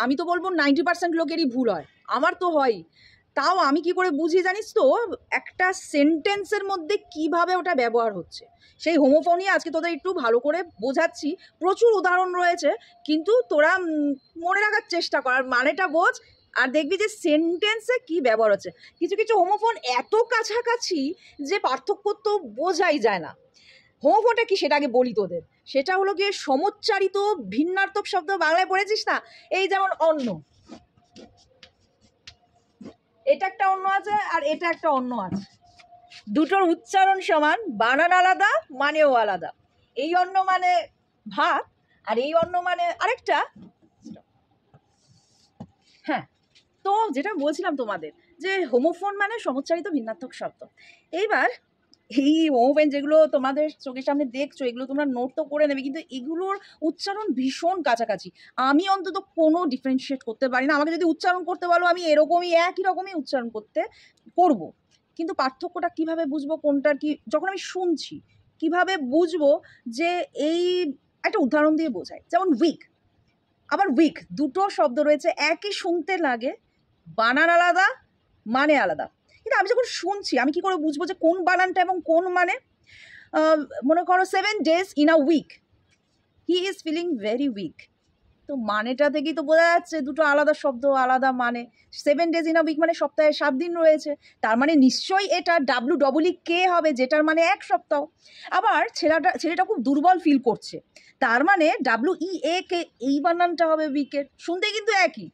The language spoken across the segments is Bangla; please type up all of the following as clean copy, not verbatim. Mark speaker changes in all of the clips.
Speaker 1: আমি তো বলবো 90% লোকেরই ভুল হয়, আমার তো হয়। তাও আমি কি করে বুঝি জানিস তো, একটা সেন্টেন্সের মধ্যে কিভাবে ওটা ব্যবহার হচ্ছে। সেই হোমোফোনই আজকে তোদের একটু ভালো করে বোঝাচ্ছি, প্রচুর উদাহরণ রয়েছে, কিন্তু তোরা মনে রাখার চেষ্টা কর, আর মানেটা বোঝ, আর দেখবি যে সেন্টেন্সে কি ব্যবহার হচ্ছে। কিছু কিছু হোমোফোন এত কাছাকাছি যে পার্থক্য তো বোঝাই যায় না। হোমোফোনটা কি সেটা আগে বলি তোদের। সেটা হলো গিয়ে সমুচ্চারিত ভিন্নার্থক শব্দ। বাংলায় পড়েছিস না? এই যেমন অন্য, এটা একটা অন্য আছে আর এটা একটা অন্য আছে, দুটোর উচ্চারণ সমান, বানান আলাদা, মানেও আলাদা। এই অন্য মানে ভাত, আর এই অন্য মানে আরেকটা। হ্যাঁ, তো যেটা বলছিলাম তোমাদের, যে হোমোফোন মানে সমুচ্চারিত ভিন্নার্থক শব্দ। এইবার এই হোমোফোন যেগুলো তোমাদের চোখের সামনে দেখছো, এগুলো তোমরা নোট তো করে নেবে, কিন্তু এগুলোর উচ্চারণ ভীষণ কাছাকাছি। আমি অন্তত কোনো ডিফারেন্সিয়েট করতে পারি না। আমাকে যদি উচ্চারণ করতে বলো, আমি এরকমই একই রকমই উচ্চারণ করবো, কিন্তু পার্থক্যটা কিভাবে বুঝবো কোনটার কি, যখন আমি শুনছি কিভাবে বুঝবো যে এই, একটা উদাহরণ দিয়ে বোঝাই। যেমন উইক, আবার উইক, দুটো শব্দ রয়েছে, একই শুনতে লাগে, বানান আলাদা, মানে আলাদা। কিন্তু আমি যখন শুনছি, আমি কি করে বুঝবো যে কোন বানানটা এবং কোন মানে? মনে করো 7 days in a week, he is feeling very weak. তো মানেটা থেকেই তো বোঝা যাচ্ছে দুটো আলাদা শব্দ, আলাদা মানে। 7 days in a week মানে সপ্তাহে 7 দিন রয়েছে, তার মানে নিশ্চয়ই এটা WEEK হবে, যেটার মানে এক সপ্তাহ। আবার ছেলেটা খুব দুর্বল ফিল করছে, তার মানে WEAK, এই বানানটা হবে উইকের, শুনতে কিন্তু একই,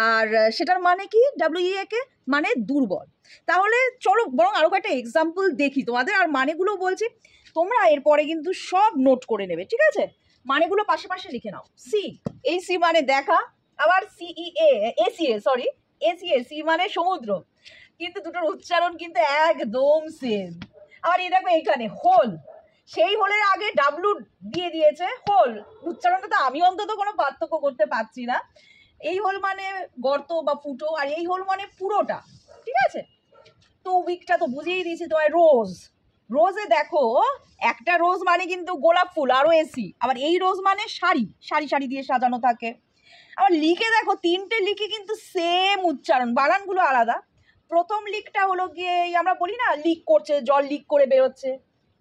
Speaker 1: আর সেটার মানে কি? WEAK মানে দুর্বল। তাহলে চলো বরং আরো কয়েকটা এক্সাম্পল দেখি তোমাদের, আর মানেগুলো বলছি, তোমরা এরপরে কিন্তু সব নোট করে নেবে, ঠিক আছে? মানেগুলো পাশে পাশে লিখে নাও। সি, এই সি মানে দেখা, আবার এসিএ, সি মানে সমুদ্র, কিন্তু দুটোর উচ্চারণ কিন্তু একদম সেম। আবার এই দেখো এইখানে হোল, সেই হোলের আগে ডাব্লু দিয়ে দিয়েছে, হোল, উচ্চারণটা তো আমি অন্তত কোনো পার্থক্য করতে পারছি না। এই হোল মানে গর্ত বা ফুটো, আর এই হোল মানে পুরোটা, ঠিক আছে? তো উইকটা তো বুঝিয়ে দিয়েছি তোমায়। রোজ, রোজে দেখো একটা রোজ মানে কিন্তু গোলাপ ফুল, আরও এসি। আবার এই রোজ মানে শাড়ি, সারি সারি দিয়ে সাজানো থাকে। আবার লিখে দেখো, তিনটে লিখে কিন্তু সেম উচ্চারণ, বানানগুলো আলাদা। প্রথম লিকটা হলো গিয়ে আমরা বলি না লিক করছে, জল লিক করে বেরোচ্ছে।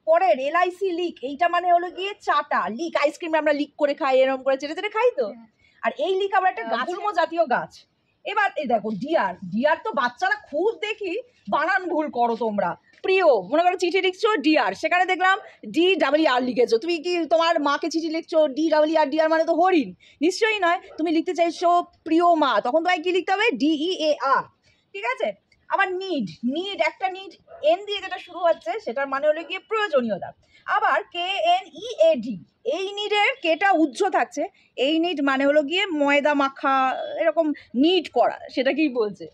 Speaker 1: পরের LIC লিক, এইটা মানে হলো গিয়ে চাটা, লিক আইসক্রিম আমরা লিক করে খাই, এরকম করে চেটে চেটে খাই তো। আর এই লিক আবার একটা গুল্ম জাতীয় গাছ। এবার এই দেখো ডিয়ার, ডিয়ার তো বাচ্চারা খুব দেখি বানান ভুল করো তোমরা। প্রিয়, মনে করো চিঠি লিখছো ডিয়ার, সেখানে দেখলাম DER লিখেছো। তুমি কি তোমার মাকে চিঠি লিখছো DER, ডিয়ার মানে তো হরিণ, নিশ্চয়ই নয়। তুমি লিখতে চাইছো প্রিয় মা, তখন তোমায় কি লিখতে হবে? DEAR, ঠিক আছে? আবার নিড, নিড একটা নিড এন দিয়ে যেটা শুরু হচ্ছে, সেটার মানে হলো গিয়ে প্রয়োজনীয়তা। আবার KNEAD, এই নিডের কেটা উজ্জ থাকছে, এই নিড মানে হলো গিয়ে ময়দা মাখা, এরকম নিড করা, সেটাকেই বলছে।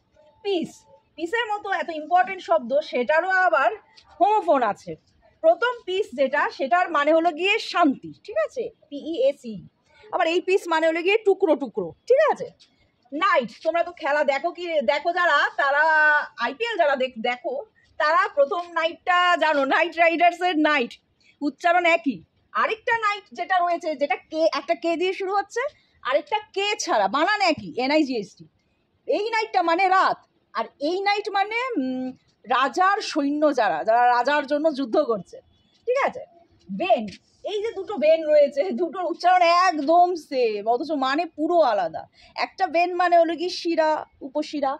Speaker 1: পিস, পিসের মতো এত ইম্পর্টেন্ট শব্দ, সেটারও আবার হোমোফোন আছে। প্রথম পিস যেটা, সেটার মানে হলো গিয়ে শান্তি, ঠিক আছে? PEAC। আবার এই পিস মানে হলো গিয়ে টুকরো টুকরো, ঠিক আছে? নাইট, তোমরা তো খেলা দেখো যারা, তারা IPL যারা দেখো, তারা প্রথম নাইটটা জানো, নাইট রাইডার্সের নাইট, উচ্চারণ একই। আরেকটা নাইট যেটা রয়েছে, যেটা একটা কে দিয়ে শুরু হচ্ছে, আরেকটা কে ছাড়া, বানান একই, NIGST। এই নাইটটা মানে রাত, আর এই নাইট মানে রাজার সৈন্য, যারা যারা রাজার জন্য যুদ্ধ করছে, ঠিক আছে? বেন, এই যে দুটো বেন রয়েছে, দুটোর উচ্চারণ একদম সেম, অথচ মানে পুরো আলাদা। একটা বেন মানে হলো গিয়ে শিরা, উপশিরা,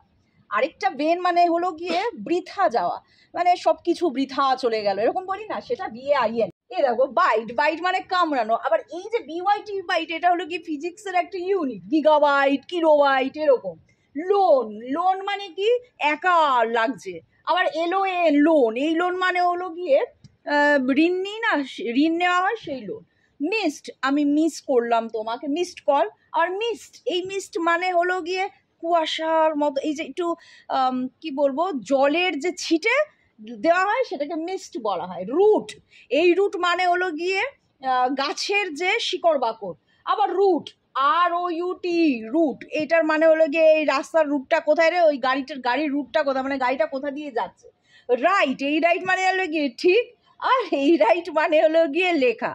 Speaker 1: আরেকটা বেন মানে হলো গিয়ে বৃথা যাওয়া, মানে সবকিছু বৃথা চলে গেল, এরকম বলি না, সেটা BAIN। এই দেখো বাইট, বাইট মানে কামড়ানো। আবার এই যে BYT বাইট, এটা হলো কি ফিজিক্সের একটা ইউনিট, গিগাবাইট, কিলোবাইট, এরকম। লোন, লোন মানে কি একা লাগছে। আবার LON, লোন, এই লোন মানে হলো গিয়ে ঋণ নিই না, ঋণ নেওয়া হয়, সেই লোন। মিস্ট, আমি মিস করলাম তোমাকে, মিসড কল। আর মিস্ট, এই মিস্ট মানে হলো গিয়ে কুয়াশার মতো, এই যে একটু কি বলবো, জলের যে ছিটে দেওয়া হয়, সেটাকে মিস্ট বলা হয়। রুট, এই রুট মানে হলো গিয়ে গাছের যে শিকড় বাকড়। আবার রুট, ROUT, রুট, এটার মানে হলো গিয়ে এই রাস্তার রুটটা কোথায় রে, ওই গাড়ির রুটটা কোথায়, মানে গাড়িটা কোথা দিয়ে যাচ্ছে। রাইট, এই রাইট মানে হলো গিয়ে ঠিক, আর এই রাইট মানে হলো গিয়ে লেখা।